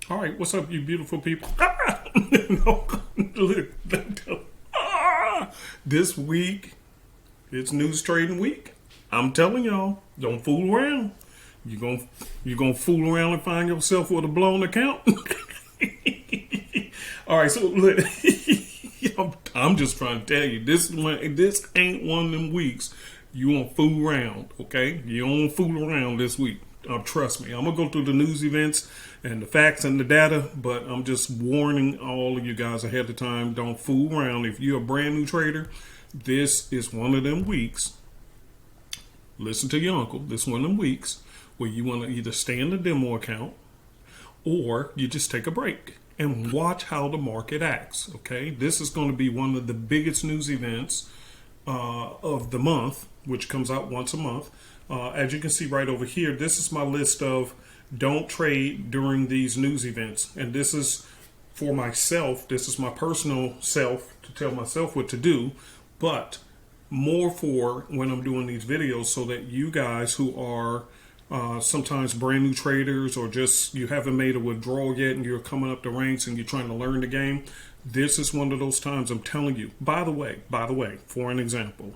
All right, what's up, you beautiful people? No, look, this week, it's news trading week. I'm telling y'all, don't fool around. You're gonna fool around and find yourself with a blown account. All right, so look, I'm just trying to tell you, this ain't one of them weeks you want to fool around. Okay, you don't want to fool around this week. Trust me, I'm gonna go through the news events and the facts and the data, but I'm just warning all of you guys ahead of time. Don't fool around. If you're a brand new trader, this is one of them weeks. Listen to your uncle. This is one of them weeks where you want to either stay in the demo account or you just take a break and watch how the market acts. Okay, this is going to be one of the biggest news events of the month, which comes out once a month. As you can see right over here, this is my list of don't trade during these news events. And this is for myself. This is my personal self to tell myself what to do, but more for when I'm doing these videos so that you guys who are sometimes brand new traders or just you haven't made a withdrawal yet and you're coming up the ranks and you're trying to learn the game, this is one of those times. I'm telling you. By the way, for an example,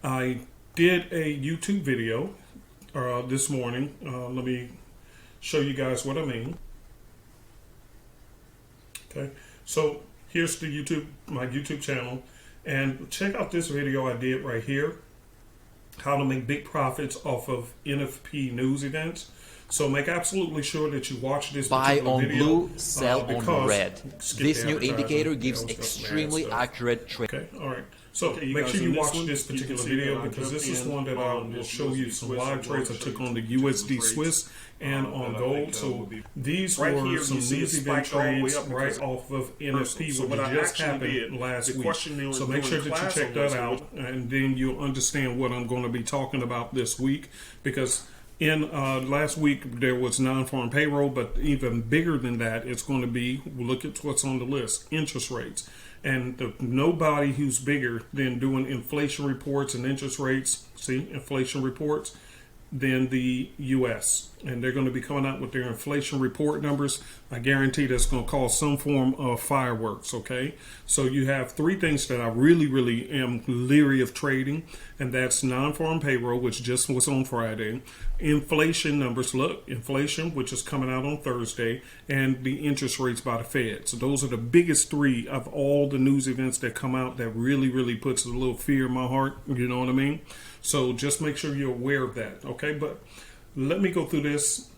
I did a YouTube video this morning. Let me show you guys what I mean. Okay, so here's my YouTube channel, and check out this video I did right here. How to make big profits off of NFP news events. So make absolutely sure that you watch this Buy on video, blue, sell on red. This new indicator gives extremely accurate trade. Okay, all right. So make sure you watch this particular video because this is one that I will show you some live trades I took on the USD Swiss and on gold. So these were some news event trades right off of NFP, which just happened last week. So make sure that you check that out, and then you'll understand what I'm going to be talking about this week. Because in last week there was non-farm payroll, but even bigger than that, it's going to be, look at what's on the list, interest rates. And nobody who's bigger than doing inflation reports and interest rates, inflation reports, than the U.S. And they're going to be coming out with their inflation report numbers. I guarantee that's going to cause some form of fireworks, okay? So you have three things that I really am leery of trading, and that's non-farm payroll, which just was on Friday, inflation numbers, inflation, which is coming out on Thursday, and the interest rates by the Fed. So those are the biggest three of all the news events that come out that really puts a little fear in my heart, you know what I mean? So just make sure you're aware of that, okay? But let me go through this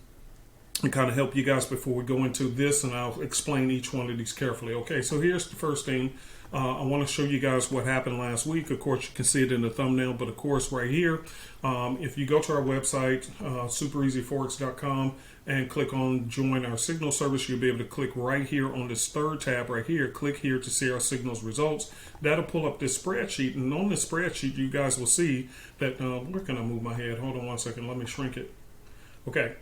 and kind of help you guys before we go into this, and I'll explain each one of these carefully. Okay, so here's the first thing. I want to show you guys what happened last week. Of course, you can see it in the thumbnail, but of course right here, if you go to our website, superezforex.com, and click on join our signal service, you'll be able to click right here on this third tab right here. Click here to see our signals results. That'll pull up this spreadsheet, and on this spreadsheet you guys will see that where can I move my head? Hold on one second, let me shrink it. Okay,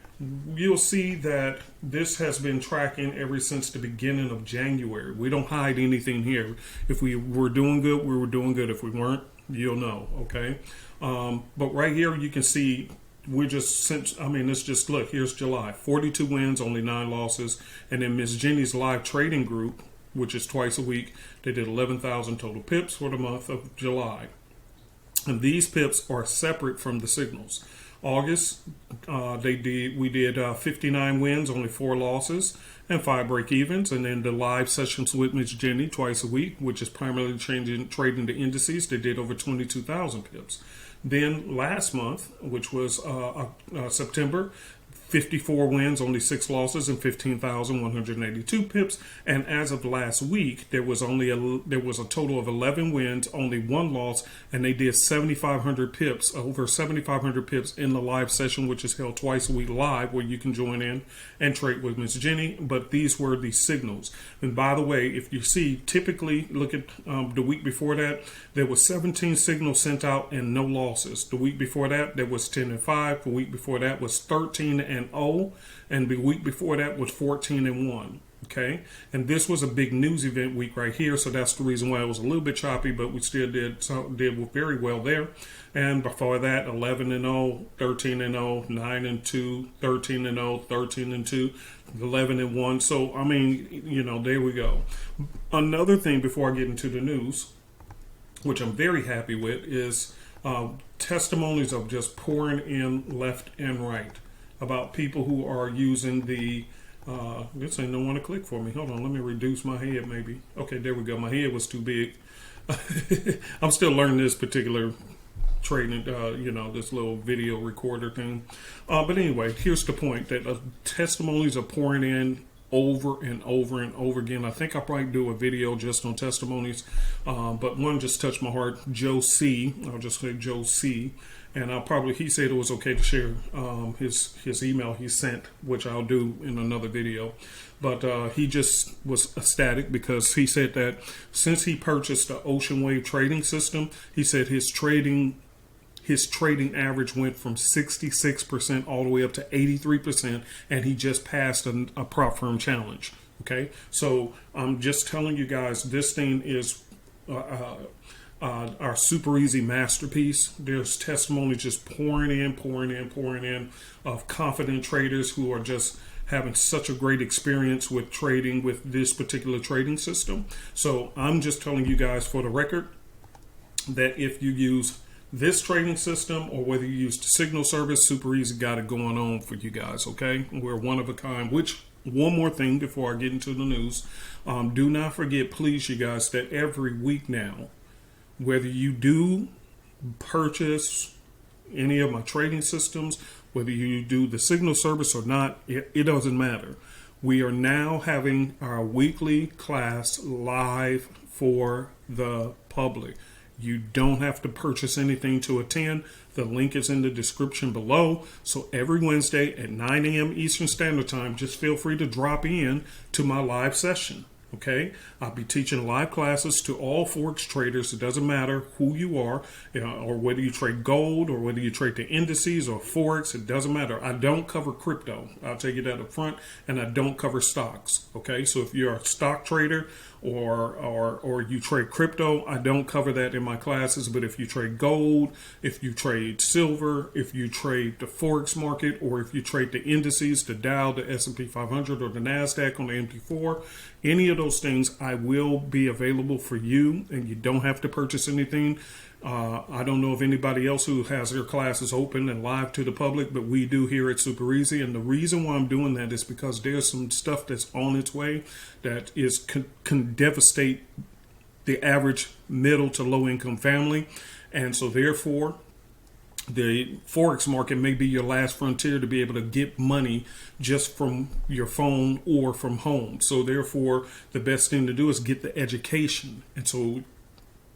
you'll see that this has been tracking ever since the beginning of January. We don't hide anything here. If we were doing good, we were doing good. If we weren't, you'll know, okay? But right here you can see it's just, look, here's July. 42 wins, only 9 losses. And then Miss Jenny's live trading group, which is twice a week, they did 11,000 total pips for the month of July. And these pips are separate from the signals. August, we did 59 wins, only 4 losses, and 5 break-evens. And then the live sessions with Miss Jenny twice a week, which is primarily trading the indices, they did over 22,000 pips. Then last month, which was September, 54 wins, only 6 losses, and 15,182 pips. And as of last week, there was a total of 11 wins, only 1 loss, and they did 7,500 pips, over 7,500 pips in the live session, which is held twice a week live, where you can join in and trade with Miss Jenny. But these were the signals. And by the way, if you see, typically look at the week before that, there was 17 signals sent out and no losses. The week before that, there was 10 and 5. The week before that was 13 and 0, and the week before that was 14 and 1. Okay, and this was a big news event week right here, so that's the reason why it was a little bit choppy, but we still did very well there. And before that, 11-0, 13-0, 9-2, 13-0, 13-2, 11-1. So I mean, you know, there we go. Another thing before I get into the news, which I'm very happy with, is testimonies of just pouring in left and right about people who are using the this ain't no one to click for me. Hold on, let me reduce my head maybe. Okay, there we go. My head was too big. I'm still learning this particular trading, you know, this little video recorder thing. But anyway, here's the point, that testimonies are pouring in over and over and over again. I think I'll probably do a video just on testimonies, but one just touched my heart. Joe C, I'll just say Joe C, and he said it was okay to share his email he sent, which I'll do in another video. But he just was ecstatic because he said that since he purchased the Ocean Wave trading system, he said his trading average went from 66% all the way up to 83%, and he just passed a prop firm challenge. Okay, so I'm just telling you guys, this thing is our super easy masterpiece. There's testimonies just pouring in of confident traders who are just having such a great experience with trading with this particular trading system. So I'm just telling you guys for the record that if you use this trading system or whether you use the signal service, super easy got it going on for you guys. Okay, we're one of a kind. Which, one more thing before I get into the news, do not forget, please, you guys, that every week now, whether you do purchase any of my trading systems, whether you do the signal service or not, it doesn't matter. We are now having our weekly class live for the public. You don't have to purchase anything to attend. The link is in the description below. So every Wednesday at 9 a.m. Eastern Standard Time, just feel free to drop in to my live session. Okay, I'll be teaching live classes to all Forex traders. It doesn't matter who you are, or whether you trade gold or whether you trade the indices or Forex. It doesn't matter. I don't cover crypto. I'll tell you that up front, and I don't cover stocks. Okay, so if you're a stock trader or you trade crypto, I don't cover that in my classes. But if you trade gold, if you trade silver, if you trade the Forex market, or if you trade the indices, the Dow, the S&P 500, or the NASDAQ on the MT4, any of those things, I will be available for you, and you don't have to purchase anything. I don't know of anybody else who has their classes open and live to the public, but we do here at Super Easy. And the reason why I'm doing that is because there's some stuff that's on its way that can devastate the average middle to low income family. And so therefore, the Forex market may be your last frontier to be able to get money just from your phone or from home. So therefore, the best thing to do is get the education. And so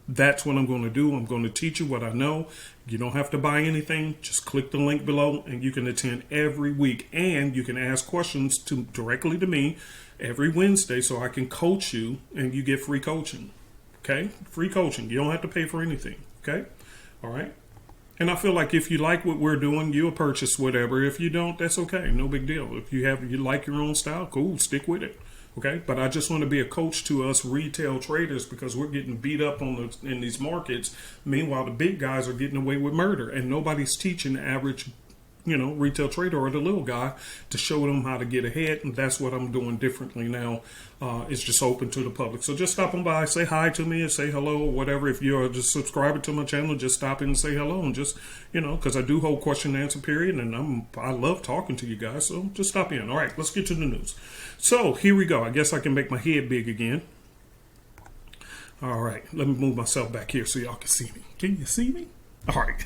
that's what I'm going to do. I'm going to teach you what I know. You don't have to buy anything. Just click the link below and you can attend every week. And you can ask questions directly to me every Wednesday so I can coach you and you get free coaching. Okay? Free coaching. You don't have to pay for anything. Okay? All right? And I feel like if you like what we're doing, you'll purchase whatever. If you don't, that's okay. No big deal. If you like your own style, cool, stick with it. Okay, but I just want to be a coach to us retail traders because we're getting beat up in these markets. Meanwhile, the big guys are getting away with murder, and nobody's teaching the average, retail trader or the little guy to show them how to get ahead. And that's what I'm doing differently now. It's just open to the public. So just stop on by, say hi to me, and say hello, or whatever. If you're just subscribing to my channel, just stop in and say hello, and just because I do hold question and answer period, and I love talking to you guys. So just stop in. All right, let's get to the news. So here we go. I guess I can make my head big again. All right, let me move myself back here so y'all can see me. Can you see me? All right.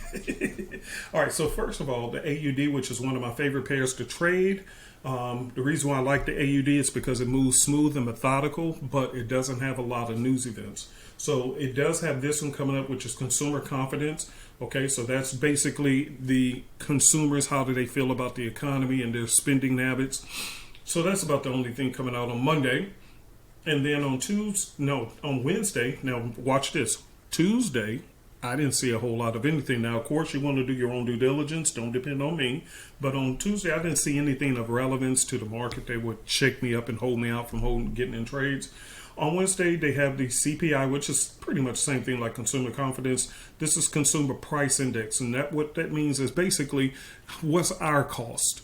All right, so first of all, the AUD, which is one of my favorite pairs to trade. The reason why I like the AUD is because it moves smooth and methodical, but it doesn't have a lot of news events. So it does have this one coming up, which is consumer confidence. Okay, so that's basically the consumers, how do they feel about the economy and their spending habits. So that's about the only thing coming out on Monday. And then on Wednesday, now watch this, Tuesday, I didn't see a whole lot of anything. Now, of course, you want to do your own due diligence. Don't depend on me. But on Tuesday, I didn't see anything of relevance to the market that would shake me up and hold me out from getting in trades. On Wednesday, they have the CPI, which is pretty much the same thing like consumer confidence. This is consumer price index. And what that means is basically what's our cost.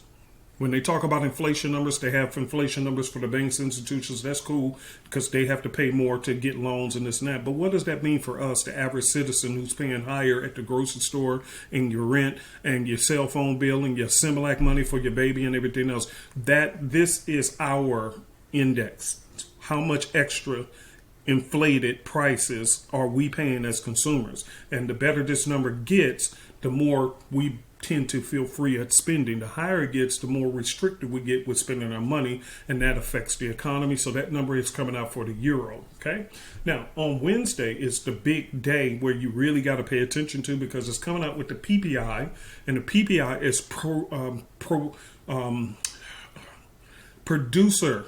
When they talk about inflation numbers, they have inflation numbers for the banks, institutions. That's cool because they have to pay more to get loans and this and that. But what does that mean for us, the average citizen who's paying higher at the grocery store and your rent and your cell phone bill and your Similac money for your baby and everything else? This is our index. How much extra inflated prices are we paying as consumers? And the better this number gets, the more we tend to feel free at spending. The higher it gets, the more restricted we get with spending our money, and that affects the economy. So that number is coming out for the euro. Okay. Now on Wednesday is the big day where you really got to pay attention to, because it's coming out with the PPI, and the PPI is producer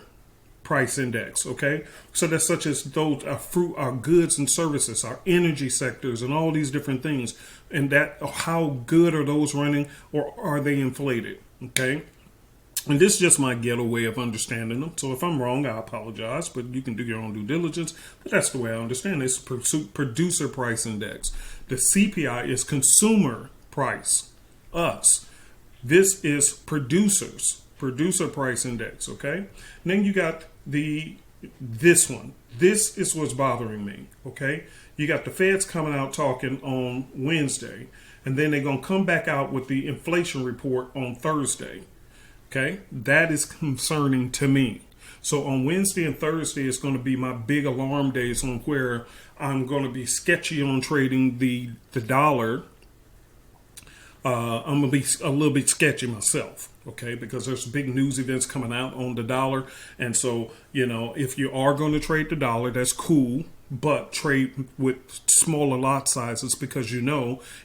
price index. Okay, so that's such as those our goods and services, our energy sectors, and all these different things. And that, how good are those running, or are they inflated? Okay, and this is just my ghetto way of understanding them. So if I'm wrong, I apologize, but you can do your own due diligence. But that's the way I understand it. It's producer price index. The CPI is consumer price, us. This is producer price index. Okay, and then you got this one. This is what's bothering me. Okay, you got the Feds coming out talking on Wednesday, and then they're going to come back out with the inflation report on Thursday. Okay, that is concerning to me. So on Wednesday and Thursday is going to be my big alarm days on where I'm going to be sketchy on trading the dollar. I'm going to be a little bit sketchy myself, okay, because there's big news events coming out on the dollar. And so, if you are going to trade the dollar, that's cool, but trade with smaller lot sizes, because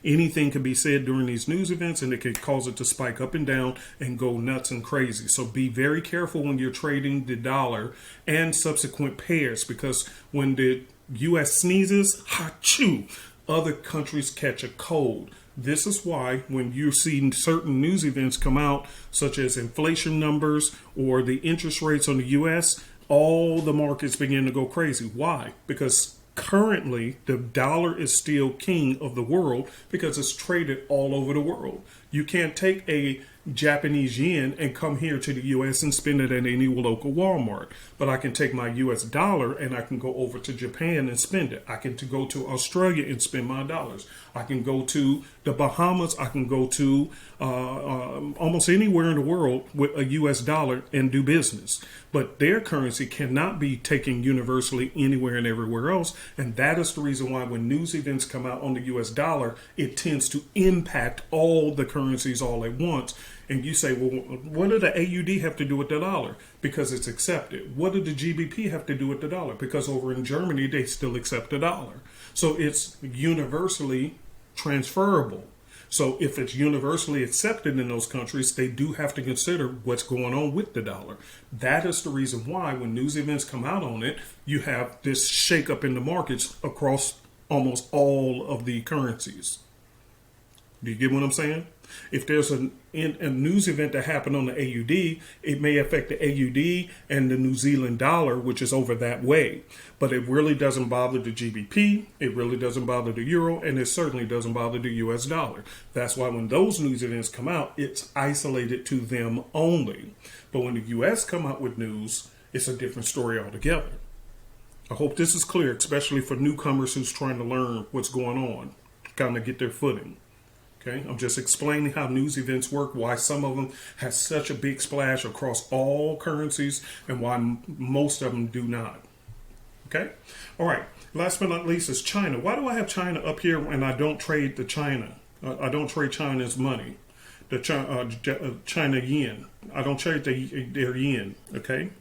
anything can be said during these news events and it can cause it to spike up and down and go nuts and crazy. So be very careful when you're trading the dollar and subsequent pairs, because when the U.S. sneezes, achoo, other countries catch a cold. This is why when you're seeing certain news events come out, such as inflation numbers or the interest rates on the U.S., all the markets begin to go crazy. Why? Because currently the dollar is still king of the world, because it's traded all over the world. You can't take a Japanese yen and come here to the U.S. and spend it at any local Walmart. But I can take my U.S. dollar and I can go over to Japan and spend it. I can go to Australia and spend my dollars. I can go to the Bahamas. I can go to almost anywhere in the world with a U.S. dollar and do business. But their currency cannot be taken universally anywhere and everywhere else. And that is the reason why when news events come out on the U.S. dollar, it tends to impact all the currencies all at once. And you say, well, what did the AUD have to do with the dollar? Because it's accepted. What did the GBP have to do with the dollar? Because over in Germany, they still accept the dollar. So it's universally transferable. So if it's universally accepted in those countries, they do have to consider what's going on with the dollar. That is the reason why when news events come out on it, you have this shakeup in the markets across almost all of the currencies. Do you get what I'm saying? If there's a news event that happened on the AUD, it may affect the AUD and the New Zealand dollar, which is over that way. But it really doesn't bother the GBP, it really doesn't bother the euro, and it certainly doesn't bother the US dollar. That's why when those news events come out, it's isolated to them only. But when the US come out with news, it's a different story altogether. I hope this is clear, especially for newcomers who's trying to learn what's going on, kind of get their footing. Okay, I'm just explaining how news events work, why some of them have such a big splash across all currencies and why most of them do not. Okay, all right. Last but not least is China. Why do I have China up here and I don't trade the China? I don't trade China's money, the China yen. I don't trade their yen. Okay,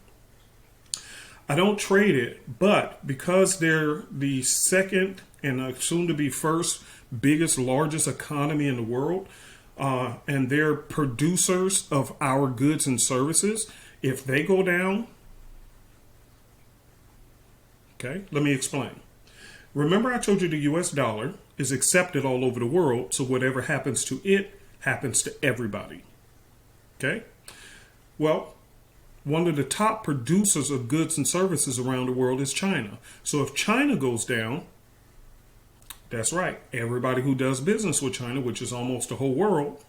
I don't trade it, but because they're the second and soon to be first biggest, largest economy in the world, and they're producers of our goods and services. If they go down, okay, let me explain. Remember I told you the US dollar is accepted all over the world, so whatever happens to it happens to everybody. Okay? Well, one of the top producers of goods and services around the world is China. So if China goes down, that's right, everybody who does business with China, which is almost the whole world,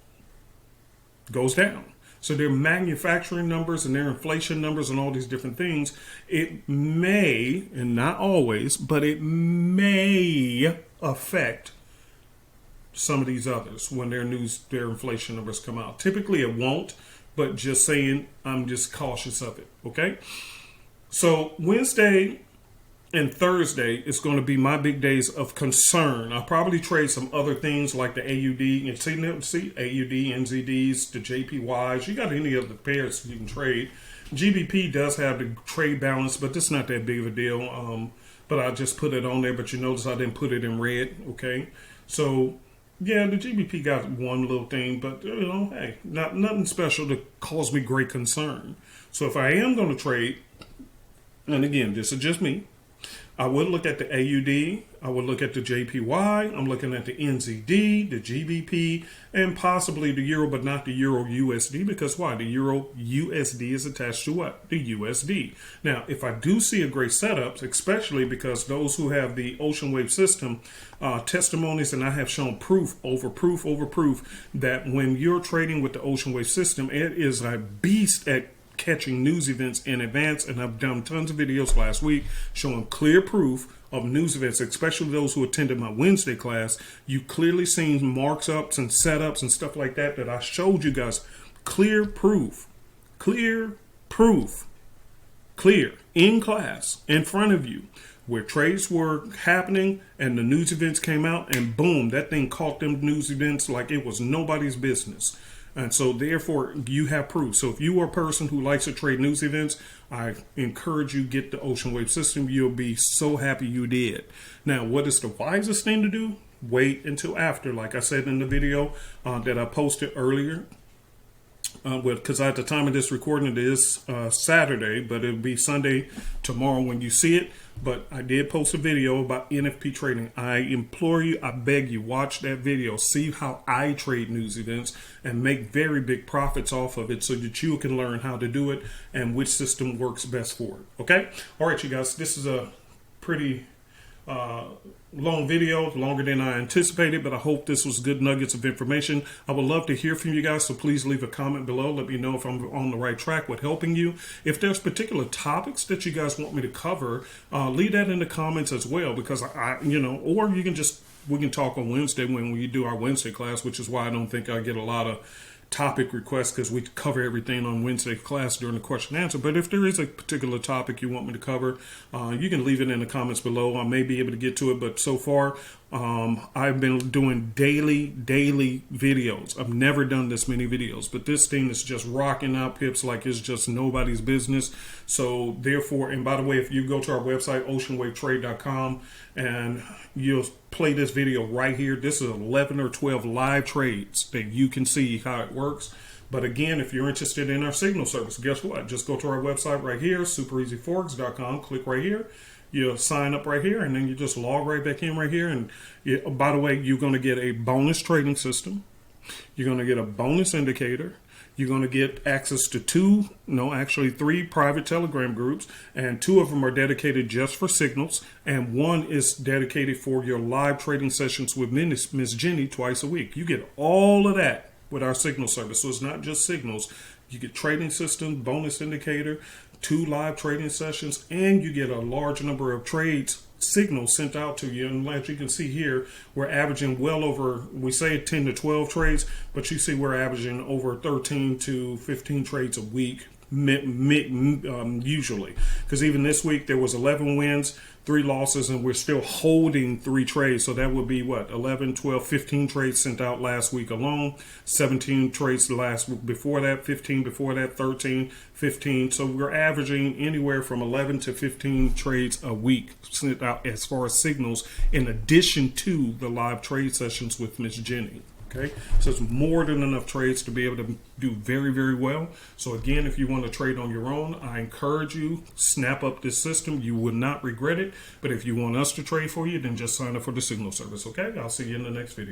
goes down. So their manufacturing numbers and their inflation numbers and all these different things, it may, and not always, but it may affect some of these others when their inflation numbers come out. Typically it won't, but just saying, I'm just cautious of it, okay? So Wednesday and Thursday is going to be my big days of concern. I'll probably trade some other things like the AUD. You see AUD, NZDs, the JPYs. You got any other pairs you can trade. GBP does have the trade balance, but it's not that big of a deal. But I just put it on there. But you notice I didn't put it in red. Okay, so yeah, the GBP got one little thing, but you know, hey, nothing special to cause me great concern. So if I am going to trade, and again, this is just me, I would look at the AUD, I would look at the JPY, I'm looking at the NZD, the GBP, and possibly the Euro, but not the Euro USD, because why? The Euro USD is attached to what? The USD. Now, if I do see a great setup, especially because those who have the Ocean Wave system testimonies, and I have shown proof over proof over proof that when you're trading with the Ocean Wave system, it is a beast at catching news events in advance, and I've done tons of videos last week showing clear proof of news events, especially those who attended my Wednesday class. You clearly seen marks ups and setups and stuff like that I showed you guys. Clear proof in class in front of you where trades were happening and the news events came out, and boom, that thing caught them news events like it was nobody's business. And so therefore you have proof. So if you are a person who likes to trade news events, I encourage you get the Ocean Wave system. You'll be so happy you did. Now, what is the wisest thing to do? Wait until after, like I said in the video that I posted earlier. Because at the time of this recording, it is Saturday, but it'll be Sunday tomorrow when you see it. But I did post a video about NFP trading. I implore you, I beg you, watch that video. See how I trade news events and make very big profits off of it so that you can learn how to do it and which system works best for it. Okay? All right, you guys, this is a pretty long video, longer than I anticipated, but I hope this was good nuggets of information. I would love to hear from you guys, so please leave a comment below. Let me know if I'm on the right track with helping you. If there's particular topics that you guys want me to cover, leave that in the comments as well, because or you can we can talk on Wednesday when we do our Wednesday class, which is why I don't think I get a lot of topic requests, because we cover everything on Wednesday class during the question and answer. But if there is a particular topic you want me to cover, you can leave it in the comments below. I may be able to get to it, but so far I've been doing daily videos. I've never done this many videos, but this thing is just rocking out, pips, like it's just nobody's business. So therefore, and by the way, if you go to our website, oceanwavetrade.com, and you'll play this video right here. This is 11 or 12 live trades that you can see how it works. But again, if you're interested in our signal service, guess what? Just go to our website right here, superezforex.com, click right here. You'll sign up right here, and then you just log right back in right here. And by the way, you're going to get a bonus trading system. You're going to get a bonus indicator. You're going to get access to 3 private Telegram groups, and 2 of them are dedicated just for signals, and 1 is dedicated for your live trading sessions with Miss Jenny twice a week. You get all of that with our signal service. So it's not just signals. You get trading system, bonus indicator, 2 live trading sessions, and you get a large number of trades signals sent out to you. And as you can see here, we're averaging well over, we say 10 to 12 trades, but you see we're averaging over 13 to 15 trades a week usually, because even this week there was 11 wins, 3 losses, and we're still holding 3 trades. So that would be what, 11, 12, 15 trades sent out last week alone, 17 trades the last week before that, 15 before that, 13, 15. So we're averaging anywhere from 11 to 15 trades a week sent out as far as signals, in addition to the live trade sessions with Miss Jenny. Okay, so it's more than enough trades to be able to do very, very well. So again, if you want to trade on your own, I encourage you, snap up this system. You will not regret it. But if you want us to trade for you, then just sign up for the signal service. Okay, I'll see you in the next video.